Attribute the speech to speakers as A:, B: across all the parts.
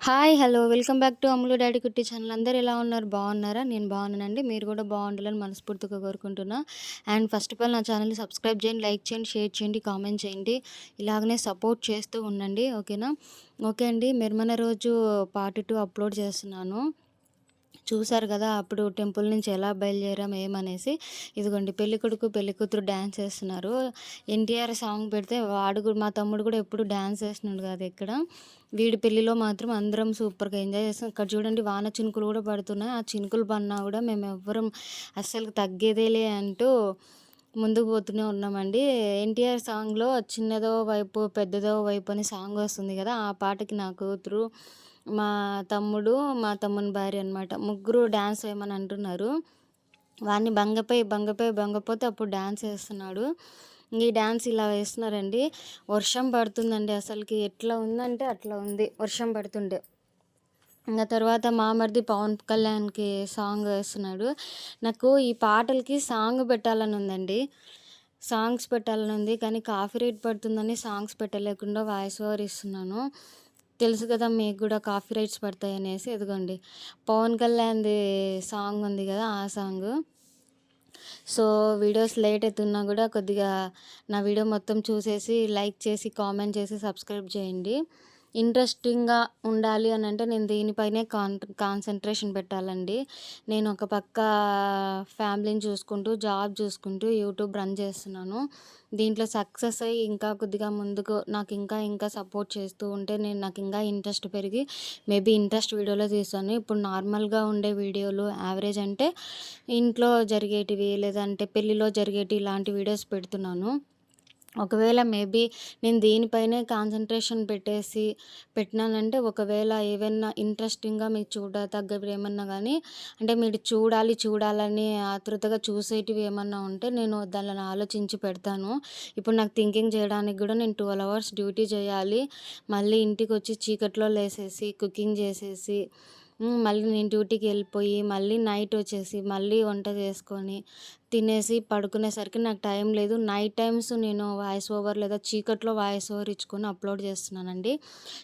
A: Hi! Hello! Welcome back to Ammulu daddy కుట్టి channel. అందరూ ఎలా ఉన్నారు? బాగున్నారా? నేను బాగున్నానండి. మీరు కూడా బాగుండాలని మనస్ఫూర్తిగా కోరుకుంటున్నా. అండ్ ఫస్ట్ ఆఫ్ ఆల్ నా ఛానల్‌ని సబ్స్క్రైబ్ చేయండి, లైక్ చేయండి, షేర్ చేయండి, కామెంట్ చేయండి. ఇలాగనే సపోర్ట్ చేస్తూ ఉండండి. ఓకేనా? ఓకే అండి. మెర్మన రోజు పార్ట్ 2 అప్లోడ్ చేస్తున్నాను. చూసారు కదా! అప్పుడు టెంపుల్ నుంచి ఎలా బయలుదేరాం ఏమనేసి. ఇదిగోండి పెళ్ళికొడుకు, పెళ్ళికూతురు డాన్స్ ఏస్తున్నారు. ఎన్టీఆర్ సాంగ్ పెడితే వాడు కూడా మా తమ్ముడు కూడా ఎప్పుడు డాన్స్ ఏసినాడు కాదు ఎక్కడ. వీడి పెళ్ళిలో మాత్రం అందరం సూపర్‌గా ఎంజాయ్ చేసాం. ఇక్కడ చూడండి వాన చినుకులు కూడా పడుతున్నాయి. ఆ చినుకులు పడినా కూడా మేమెవ్వరం అస్సలు తగ్గేదేలే అంటూ ముందుకు పోతూనే ఉన్నామండి. ఎన్టీఆర్ సాంగ్‌లో చిన్నదో వైపు, పెద్దదో వైపు అని సాంగ్ వస్తుంది కదా! ఆ పాటకి నా కూతురు, మా తమ్ముడు, మా తమ్ముని భార్య అనమాట. ముగ్గురు డాన్స్ వేయమని అంటున్నారు. వాడిని బంగపోతే అప్పుడు డాన్స్ ఏస్తున్నాడు. ఈ డాన్స్ ఇలా వేస్తున్నారండి. వర్షం పడుతుందండి అసలకి. ఎట్లా ఉందంటే అట్లా ఉంది వర్షం పడుతుంటే. ఇంగ తర్వాత మా మరిది పవన్ కళ్యాణ్‌కి సాంగ్ వేస్తున్నాడు. నాకు ఈ పాటలకి సాంగ్ పెట్టాలని ఉందండి. సాంగ్స్ పెట్టాలని ఉంది. కానీ కాపీరైట్ పడుతుందని సాంగ్స్ పెట్టలేకుండా వాయిస్ ఓవర్ ఇస్తున్నాను. తెలుసు కదా మీకు కూడా కాపీరైట్స్ పడతాయనేసి. ఇదిగోండి పవన్ కళ్యాణ్‌ది సాంగ్ ఉంది కదా! ఆ సాంగు. సో, వీడియోస్ లేట్ అయితున్నా కూడా కొద్దిగా నా వీడియో మొత్తం చూసేసి, లైక్ చేసి, కామెంట్ చేసి, సబ్స్క్రైబ్ చేయండి. ఇంట్రెస్టింగ్‌గా ఉండాలి అనంటే నేను దీనిపైనే కాన్సంట్రేషన్ పెట్టాలండి. నేను ఒక పక్క ఫ్యామిలీని చూసుకుంటూ, జాబ్ చూసుకుంటూ, యూట్యూబ్ రన్ చేస్తున్నాను. దీంట్లో సక్సెస్ అయ్యి ఇంకా కొద్దిగా ముందుకు నాకు ఇంకా సపోర్ట్ చేస్తూ ఉంటే నాకు ఇంకా ఇంట్రెస్ట్ పెరిగి మేబీ ఇంట్రెస్ట్ వీడియోలో తీస్తాను. ఇప్పుడు నార్మల్‌గా ఉండే వీడియోలు యావరేజ్ అంటే ఇంట్లో జరిగేటివి లేదంటే పెళ్ళిలో జరిగేటివి ఇలాంటి వీడియోస్ పెడుతున్నాను. ఒకవేళ మేబీ నేను దీనిపైనే కాన్సంట్రేషన్ పెట్టినానంటే ఒకవేళ ఏవన్నా ఇంట్రెస్టింగ్‌గా మీకు చూడదగ్గవి ఏమన్నా గానీ అంటే మీరు చూడాలని ఆతృతగా చూసేటివి ఏమన్నా ఉంటే నేను దానిని ఆలోచించి పెడతాను. ఇప్పుడు నాకు థింకింగ్ చేయడానికి గూడా నేను 12 అవర్స్ డ్యూటీ చేయాలి. మళ్ళీ ఇంటికొచ్చి చీకట్లో లేసేసి, కుకింగ్ చేసేసి మళ్ళీ నేను డ్యూటీకెళ్ళిపోయి, మళ్ళీ నైట్ వచ్చేసి, మళ్ళీ వంట చేసుకొని, తినేసి పడుకునేసరికి నాకు టైం లేదు. నైట్ టైమ్స్ నేను వాయిస్ ఓవర్ లేదా చీకట్లో వాయిస్ ఓవర్ ఇచ్చుకొని అప్లోడ్ చేస్తున్నానండి.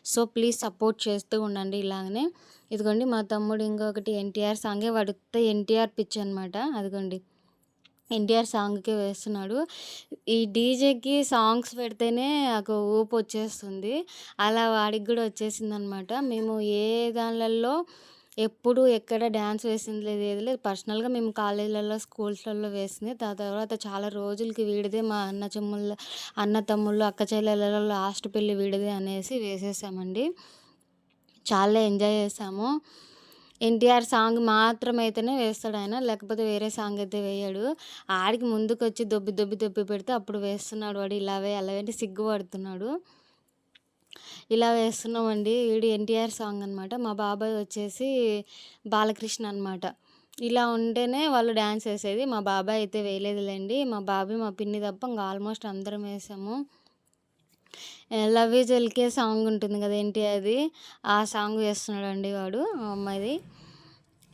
A: సో, ప్లీజ్ సపోర్ట్ చేస్తూ ఉండండి ఇలాగనే. ఇదిగోండి మా తమ్ముడు ఇంకొకటి ఎన్టీఆర్ సాంగే వాడు ఉత్త ఎన్టీఆర్ పిచ్చనమాట. అదిగోండి ఎన్టీఆర్ సాంగ్‌కే వేస్తున్నాడు. ఈ డీజేకి సాంగ్స్ పెడితేనే నాకు ఊపొచ్చేస్తుంది. అలా వాడికి గూడా వచ్చేసిందనమాట. మేము ఏ దాన్లల్లో ఎప్పుడు ఎక్కడ డాన్స్ వేసింది లేదు, ఏది లేదు. పర్సనల్‌గా మేము కాలేజీలలో, స్కూల్స్‌లలో వేసింది. తర్వాత చాలా రోజులకి వీడిదే మా అన్న, తమ్ముళ్ళు, అక్క చెల్లెళ్ళలో లాస్ట్ పెళ్లి వీడిదే అనేసి వేసేసామండి. చాలా ఎంజాయ్ చేశాము. ఎన్టీఆర్ సాంగ్ మాత్రమైతేనే వేస్తాడాయన. లేకపోతే వేరే సాంగ్ అయితే వేయడు. ఆడికి ముందుకొచ్చి దొబ్బి పెడితే అప్పుడు వేస్తున్నాడు వాడు. ఇలా వేయి, అలా వేయి అంటే సిగ్గుపడుతున్నాడు. ఇలా వేస్తున్నామండి. వీడు ఎన్టీఆర్ సాంగ్ అనమాట. మా బాబాయ్ వచ్చేసి బాలకృష్ణ అనమాట. ఇలా ఉంటేనే వాళ్ళు డాన్స్ ఏసేది. మా బాబాయ్ అయితే వేయలేదులెండి. మా బాబాయ్, మా పిన్ని తప్ప ఇంక ఆల్మోస్ట్ అందరం వేసాము. 'లవ్ ఈజ్ ఎల్కే' సాంగ్ ఉంటుంది కదా ఎన్టీఆర్‌ది. ఆ సాంగ్ వేస్తున్నాడండి వాడు ఆ అమ్మాయిది.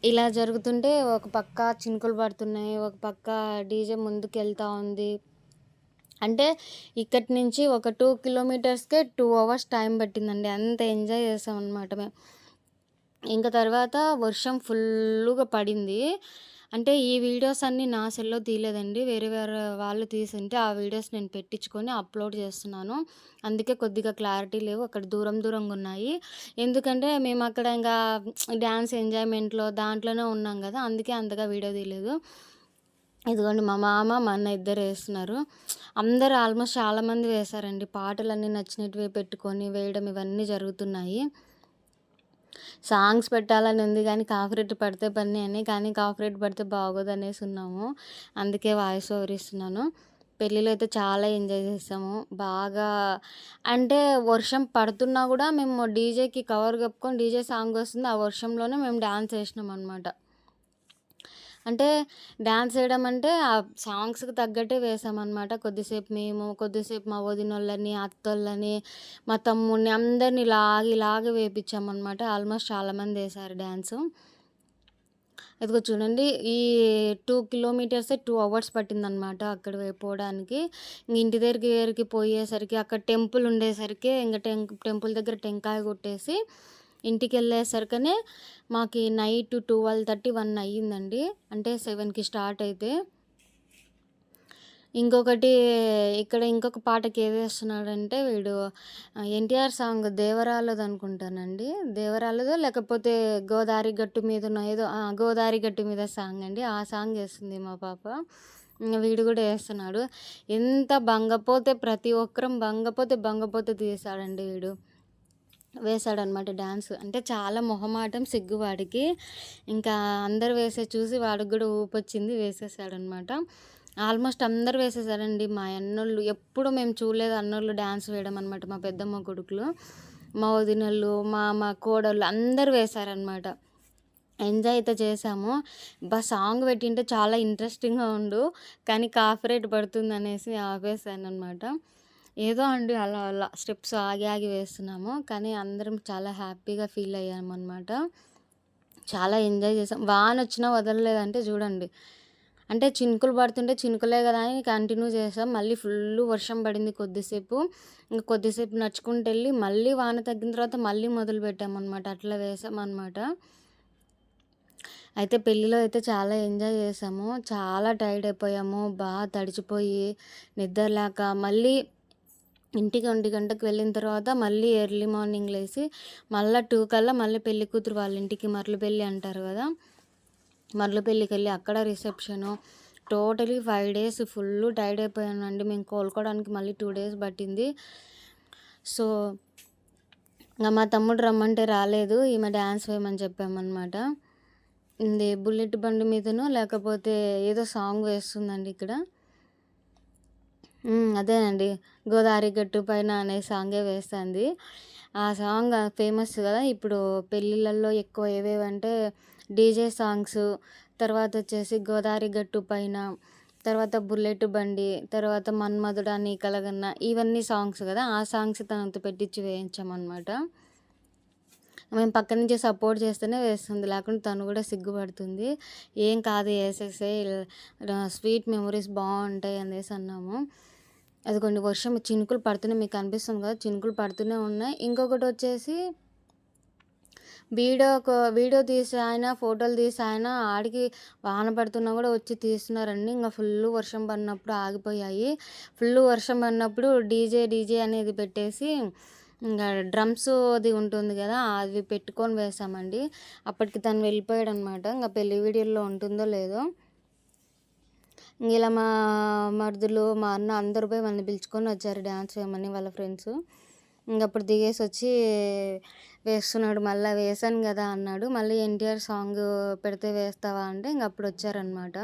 A: ఇలా జరుగుతుంటే ఒక పక్క చినుకులు పడుతున్నాయి. ఒక పక్క డీజే ముందుకెళ్తా ఉంది. అంటే ఇక్కడి నుంచి ఒక 2 కిలోమీటర్స్‌కే 2 అవర్స్ టైం పట్టిందండి. అంత ఎంజాయ్ చేసామనమాట మేము. ఇంక తర్వాత వర్షం ఫుల్లుగా పడింది. అంటే ఈ వీడియోస్ అన్నీ నా సెల్‌లో తీయలేదండి. వేరే వాళ్ళు తీసుంటే ఆ వీడియోస్ నేను పెట్టించుకొని అప్‌లోడ్ చేస్తున్నాను. అందుకే కొద్దిగా క్లారిటీ లేవు. అక్కడ దూరంగున్నాయి. ఎందుకంటే మేమక్కడ ఇంకా డాన్స్ ఎంజాయ్‌మెంట్‌లో దాంట్లోనే ఉన్నాం గదా! అందుకే అంతగా వీడియో తీయలేదు. ఇదిగోండి మా మామ, మా అన్న ఇద్దరు ఏస్తున్నారు. అందరూ ఆల్మోస్ట్ చాలామంది వేశారండి. పాటలన్నీ నచ్చినటివే పెట్టుకొని వేయడం ఇవన్నీ జరుగుతున్నాయి. సాంగ్స్ పెట్టాలని ఉంది గానీ కాపీరైట్ పడితే పడినాయి అని. కానీ కాపీరైట్ పడితే బాగోదనేసి ఉన్నాము. అందుకే వాయిస్ ఓవర్ ఇస్తున్నాను. పెళ్ళిలో అయితే చాలా ఎంజాయ్ చేసాము. బాగా అంటే వర్షం పడుతున్నా గూడా మేము డీజేకి కవర్ కప్పుకొని డీజే సాంగ్ వస్తుంది. ఆ వర్షంలోనే మేము డాన్స్ ఏసినామనమాట. అంటే డాన్స్ ఏయడం అంటే ఆ సాంగ్స్‌కి తగ్గట్టే వేశామనమాట. కొద్దిసేపు మేము, కొద్దిసేపు మా వదినోళ్ళని, అత్తోళ్ళని, మా తమ్ముడిని అందరిని లాగి వేపిచ్చామనమాట. Almost చాలామందేశారు dance. ఇదిగో చూడండి ఈ 2 కిలోమీటర్సే 2 అవర్స్ పట్టిందనమాట అక్కడ పోవడానికి. ఇంటి దగ్గరికి పోయేసరికి అక్కడ టెంపుల్ ఉండేసరికి ఇంక టెంపుల్ దగ్గర టెంకాయ కొట్టేసి ఇంటికెళ్ళేసరికనే మాకి నైట్ 12:30, 1 అయ్యిందండి. అంటే 7కి స్టార్ట్ అయితే. ఇంకొకటి ఇక్కడ ఇంకొక పాటకేదేస్తున్నాడంటే వీడు ఎన్టీఆర్ సాంగ్ 'దేవరాలది' అనుకుంటానండి. 'దేవరాలదో' లేకపోతే 'గోదారి గట్టు మీదనో' ఏదో 'గోదారి గట్టు మీద' సాంగ్ అండి. ఆ సాంగ్ ఏస్తుంది మా పాప. వీడు గూడా ఏస్తున్నాడు. ఎంత బంగపోతే ప్రతి ఒక్కరం బంగపోతే తీశాడండి వీడు. వేశాడనమాట డాన్స్. అంటే చాలా మొహమాటం, సిగ్గు వాడికి. ఇంకా అందరూ వేసేది చూసి వాడికి గూడా ఊపొచ్చింది, వేసేసాడనమాట. ఆల్మోస్ట్ అందరూ వేసేసారండి. మా అన్నోళ్ళు ఎప్పుడు మేము చూడలేదు అన్నోళ్ళు డాన్స్ వేయడం అనమాట. మా పెద్దమ్మ కొడుకులు, మా వదినలు, మా కోడళ్ళు అందరూ వేశారనమాట. ఎంజాయ్ అయితే చేశాము. సాంగ్ పెట్టింటే చాలా ఇంట్రెస్టింగ్‌గా ఉండు. కానీ కాపీరైట్ పడుతుందనేసి ఆపేసాననమాట. ఏదో అండి అలా స్టెప్స్ ఆగి వేస్తున్నాము. కానీ అందరం చాలా హ్యాపీగా ఫీల్ అయ్యామనమాట. చాలా ఎంజాయ్ చేసాం. వానొచ్చినా వదలలేదంటే చూడండి. అంటే చినుకులు పడుతుంటే చినుకులే కదా అని కంటిన్యూ చేసాం. మళ్ళీ ఫుల్లు వర్షం పడింది కొద్దిసేపు. ఇంక కొద్దిసేపు నడుచుకుంటెళ్ళి మళ్ళీ వాన తగ్గిన తర్వాత మళ్ళీ మొదలుపెట్టామనమాట. అట్లా వేసామనమాట. అయితే పెళ్ళిలో అయితే చాలా ఎంజాయ్ చేసాము. చాలా టైర్డ్ అయిపోయాము. తడిచిపోయి నిద్ర లేక మళ్ళీ ఇంటికి 1 గంటకి వెళ్ళిన తర్వాత మళ్ళీ ఎర్లీ మార్నింగ్ లేసి మళ్ళీ 2 కల్లా మళ్ళీ పెళ్లి కూతురు వాళ్ళ ఇంటికి మరలుపెళ్లి అంటారు కదా, మరలుపెళ్లికెళ్ళి అక్కడ reception. Totally 5 days full tired అయిపోయానండి. మేము కోలుకోవడానికి మళ్ళీ 2 డేస్ పట్టింది. సో మా తమ్ముడు రమ్మంటే రాలేదు. ఈమె డ్యాన్స్ వేయమని చెప్పామన్నమాట. ఇది బుల్లెట్ బండి మీదనో లేకపోతే ఏదో సాంగ్ వేస్తుందండి ఇక్కడ. అదేనండి 'గోదారి గట్టు పైన' అనే సాంగే వేస్తుంది. ఆ సాంగ్ ఫేమస్ కదా ఇప్పుడు పెళ్ళిళ్ళల్లో ఎక్కువ ఏవేవంటే డీజే సాంగ్స్, తర్వాత వచ్చేసి 'గోదారి గట్టు పైన', తర్వాత 'బుల్లెట్ బండి', తర్వాత 'మన్మధుడా నీ కలగన్న' ఇవన్నీ సాంగ్స్ కదా. ఆ సాంగ్స్ తనతో పెట్టించి వేయించామన్నమాట. మేము పక్క నుంచి సపోర్ట్ చేస్తేనే వేస్తుంది. లేకుంటే తను కూడా సిగ్గుపడుతుంది. ఏం కాదు ఏసేసేయ్, స్వీట్ మెమరీస్ బాగుంటాయి అనేసి అన్నాము. అదిగోండి వర్షం చినుకులు పడుతున్నాయి. మీకు కనిపిస్తుంది కదా, చినుకులు పడుతూనే ఉన్నాయి. ఇంకొకటి వచ్చేసి వీడియో తీసే ఆయన, ఫోటోలు తీసే ఆయన ఆడికి వాన పడుతున్నా కూడా వచ్చి తీస్తున్నారండి. ఇంకా ఫుల్ వర్షం పడినప్పుడు ఆగిపోయాయి. ఫుల్ వర్షం పడినప్పుడు డీజే అనేది పెట్టేసి ఇంకా డ్రమ్స్ అది ఉంటుంది కదా, అది పెట్టుకొని వేసామండి. అప్పటికి తను వెళ్ళిపోయాడు అనమాట. ఇంకా పెళ్లి వీడియోలో ఉంటుందో లేదో. ఇలా మా మరుదులు, మా అన్న అందరూ పోయి మనల్ని పిలుచుకొని వచ్చారు డ్యాన్స్ వేయమని వాళ్ళ ఫ్రెండ్స్. ఇంకప్పుడు దిగేసి వచ్చి వేస్తున్నాడు. మళ్ళీ వేసాను కదా అన్నాడు. మళ్ళీ ఎన్టీఆర్ సాంగ్ పెడితే వేస్తావా అంటే ఇంకప్పుడు వచ్చారనమాట.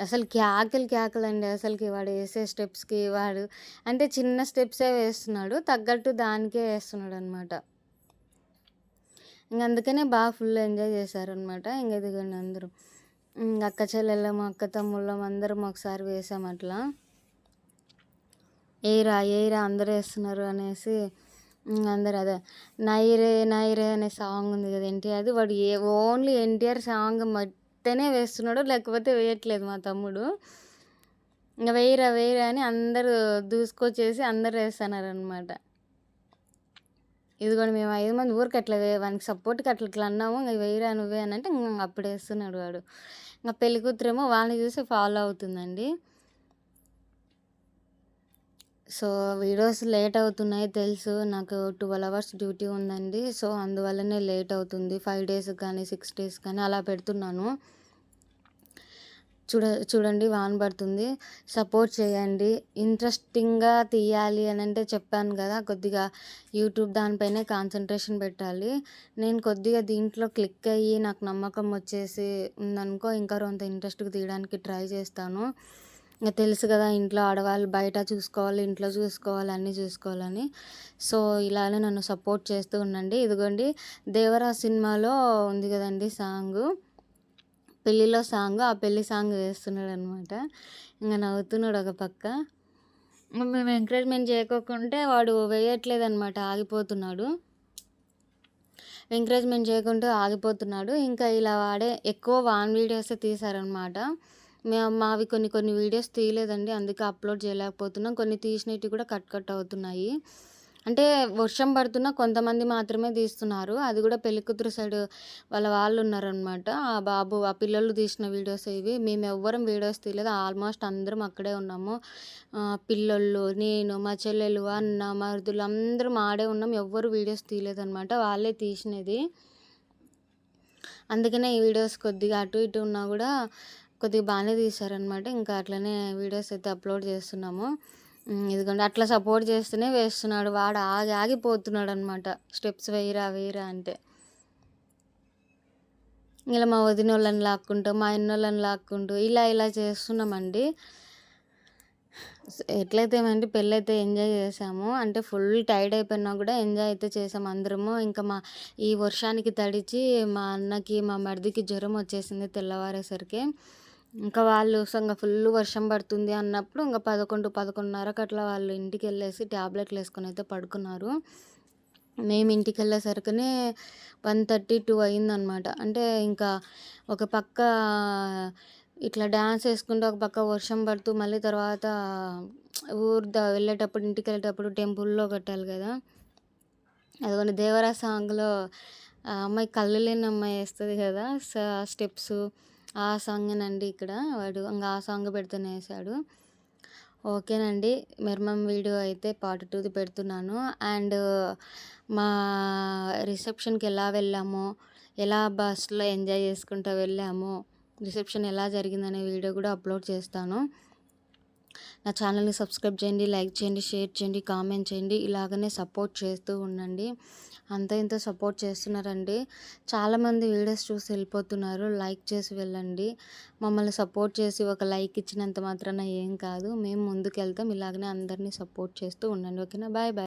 A: అసలు కేకలండి అసలుకి వాడు వేసే స్టెప్స్కి. వాడు అంటే చిన్న స్టెప్సే వేస్తున్నాడు, తగ్గట్టు దానికే వేస్తున్నాడు అనమాట. అందుకనే బాగా ఫుల్ ఎంజాయ్ చేశారనమాట. ఇదిగోండి అందరూ అక్క చెల్లెళ్ళం, అక్క తమ్ముళ్ళం అందరం ఒకసారి వేసాం అట్లా. ఏరా అందరూ వేస్తున్నారు అనేసి అందరు అదే నైరే అనే సాంగ్ ఉంది కదా ఎన్టీఆర్ది. వాడు ఓన్లీ ఎన్టీఆర్ సాంగ్ మట్టనే వేస్తున్నాడు, లేకపోతే వేయట్లేదు మా తమ్ముడు. ఇంకా వేయరా అని అందరూ దూసుకొచ్చేసి అందరు వేస్తున్నారనమాట. ఇదిగోండి మేము 5 మంది ఊరికి అట్లా వానికి సపోర్ట్కి అట్లా అన్నాము. ఇంకా వేయరా నువ్వే అని అంటే అప్పుడు వేస్తున్నాడు వాడు. ఇంకా పెళ్లి కూతురేమో వాళ్ళని చూసి ఫాలో అవుతుందండి. సో వీడియోస్ లేట్ అవుతున్నాయి తెలుసు. నాకు 12 అవర్స్ డ్యూటీ ఉందండి. సో అందువల్లనే లేట్ అవుతుంది. 5 డేస్ కానీ 6 డేస్ కానీ అలా పెడుతున్నాను. చూడండి వాన పడుతుంది. సపోర్ట్ చేయండి. ఇంట్రెస్టింగ్గా తీయాలి అని అంటే చెప్పాను కదా, కొద్దిగా యూట్యూబ్ దానిపైనే కాన్సన్ట్రేషన్ పెట్టాలి. నేను కొద్దిగా దీంట్లో క్లిక్ అయ్యి నాకు నమ్మకం వచ్చేసి ఉందనుకో ఇంకా కొంత ఇంట్రెస్ట్గా తీయడానికి ట్రై చేస్తాను. ఇంకా తెలుసు కదా ఇంట్లో ఆడవాళ్ళు బయట చూసుకోవాలి, ఇంట్లో చూసుకోవాలి, అన్నీ చూసుకోవాలని. సో ఇలానే నన్ను సపోర్ట్ చేస్తూ ఉండండి. ఇదిగోండి 'దేవరా' సినిమాలో ఉంది కదండి సాంగు, పెళ్ళిలో సాంగ్, ఆ పెళ్ళి సాంగ్ వేస్తున్నాడు అనమాట. ఇంకా నవ్వుతున్నాడు ఒక పక్క. మేము ఎంకరేజ్మెంట్ చేయకోకుంటే వాడు వేయట్లేదనమాట, ఆగిపోతున్నాడు. ఎంకరేజ్మెంట్ చేయకుంటే ఆగిపోతున్నాడు. ఇంకా ఇలా వాడే ఎక్కువ వాన్ వీడియోసే తీశారనమాట. మావి కొన్ని వీడియోస్ తీయలేదండి, అందుకే అప్లోడ్ చేయలేకపోతున్నాం. కొన్ని తీసినవి కూడా కట్ అవుతున్నాయి. అంటే వర్షం పడుతున్నా కొంతమంది మాత్రమే తీస్తున్నారు. అది కూడా పెళ్ళికూతురు సైడ్ వాళ్ళు ఉన్నారనమాట. ఆ పిల్లోళ్ళు తీసిన వీడియోస్ ఇవి. మేమెవ్వరం వీడియోస్ తీయలేదు. ఆల్మోస్ట్ అందరం అక్కడే ఉన్నాము. పిల్లోళ్ళు, నేను, మా చెల్లెలు, అన్న, మరుదులు అందరం ఆడే ఉన్నాం. ఎవ్వరు వీడియోస్ తీయలేదనమాట. వాళ్ళే తీసినది. అందుకనే ఈ వీడియోస్ కొద్దిగా అటు ఇటు ఉన్నా కూడా కొద్దిగా బాగానే తీశారనమాట. ఇంకా అట్లనే వీడియోస్ అయితే అప్లోడ్ చేస్తున్నాము. ఇదిగోండి అట్లా సపోర్ట్ చేస్తూనే వేస్తున్నాడు. వాడు ఆగిపోతున్నాడు అనమాట. స్టెప్స్ వేయరా వేయరా అంటే. ఇలా మా వదినోళ్ళని లాక్కుంటూ, మా అన్నోళ్ళని లాక్కుంటూ ఇలా చేస్తున్నామండి. ఎట్లయితే ఏమంటే పెళ్ళైతే ఎంజాయ్ చేసాము. అంటే ఫుల్ టైర్డ్ అయిపోయినా కూడా ఎంజాయ్ అయితే చేసాము అందరము. ఇంకా ఈ వర్షానికి తడిచి మా అన్నకి, మా మరిదికి జ్వరం వచ్చేసింది తెల్లవారేసరికి. ఇంకా వాళ్ళు ఫుల్ వర్షం పడుతుంది అన్నప్పుడు ఇంకా 11, 11:30కి అట్లా వాళ్ళు ఇంటికెళ్ళేసి టాబ్లెట్లు వేసుకొని అయితే పడుకున్నారు. మేము ఇంటికెళ్ళేసరికనే 1:30, 2 అయిందనమాట. అంటే ఇంకా ఒక పక్క ఇట్లా డాన్స్ వేసుకుంటూ, ఒక పక్క వర్షం పడుతూ, మళ్ళీ తర్వాత వెళ్ళేటప్పుడు ఇంటికెళ్ళేటప్పుడు టెంపుల్‌లో కట్టాలి కదా! అదిగోండి 'దేవరా' సాంగ్‌లో అమ్మాయి కళ్ళు లేని అమ్మాయి ఏస్తది కదా! స్టెప్సు ఆ సాంగేనండి ఇక్కడ. వాడు ఇంగ ఆ సాంగ్ పెడితేనే ఏశాడు. ఓకేనండి. మినిమమ్ వీడియో అయితే పార్ట్ 2ది పెడుతున్నాను. అండ్ మా రిసెప్షన్‌కి ఎలా వెళ్ళామో, ఎలా బస్‌లో ఎంజాయ్ చేసుకుంటా వెళ్ళామో, రిసెప్షన్ ఎలా జరిగిందనే వీడియో కూడా అప్లోడ్ చేస్తాను. నా ఛానల్‌ని సబ్స్క్రైబ్ చేయండి, లైక్ చేయండి, షేర్ చేయండి, కామెంట్ చేయండి. ఇలాగనే సపోర్ట్ చేస్తూ ఉండండి. అంతా ఇంతో సపోర్ట్ చేస్తున్నారండి. చాలామంది వీడియోస్ చూసి వెళ్ళిపోతున్నారు. లైక్ చేసి వెళ్ళండి. మమ్మల్ని సపోర్ట్ చేసి ఒక లైక్ ఇచ్చినంత మాత్రాన ఏం కాదు. మేము ముందుకెళ్తాం. ఇలాగనే అందరినీ సపోర్ట్ చేస్తూ ఉండండి. ఓకేనా? Bye bye.